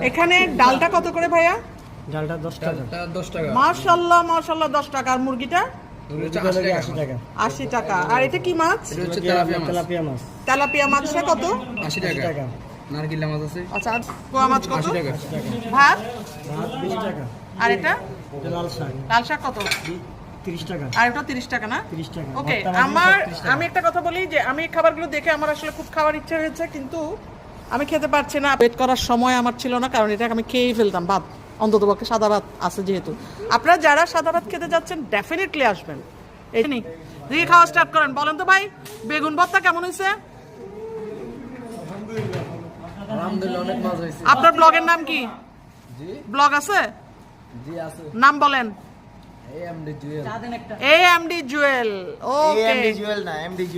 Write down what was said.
এখানে ডালটা কত করে ভাইয়া? ডালটা 10 টাকা। 10 টাকা। মাশাআল্লাহ মাশাআল্লাহ 10 টাকা। আর মুরগিটা 80 টাকা। 80 টাকা। আর এটা কি মাছ? এটা হচ্ছে তেলাপিয়া মাছ। তেলাপিয়া মাছটা কত? 80 টাকা। নারকেল মাছ আছে। আচ্ছা, পোয়া মাছ কত? 80 টাকা। ভাত? ভাত 20 টাকা। আর এটা? এটা লাল শাক। লাল শাক কত? 30 টাকা। আর এটা 30 টাকা না? 30 টাকা। ওকে, ভর্তা মাছ 30 টাকা। আমি একটা কথা বলি যে আমি এই খাবারগুলো দেখে আমার আসলে খুব খাওয়ার ইচ্ছে হয়েছে, কিন্তু আমি খেতে পারছি না। ওয়েট করার সময় আমার ছিল না, কারণ এটা আমি খেয়েই ফেলতাম ভাত, অন্ততপক্ষে সাদা ভাত আছে যেহেতু। আপনারা যারা সাদা ভাত খেতে যাচ্ছেন ডেফিনেটলি আসবেন। এই নি দিয়ে খাওয়া স্টার্ট করেন। বলেন তো ভাই, বেগুন ভর্তা কেমন হয়েছে? আলহামদুলিল্লাহ অনেক মজা হয়েছে। আপনার ব্লগের নাম কি? জি ব্লগ আছে? জি আছে। নাম বলেন। এএমডি জুয়েল। AMD জুয়েল। ওকে, AMD জুয়েল না, MD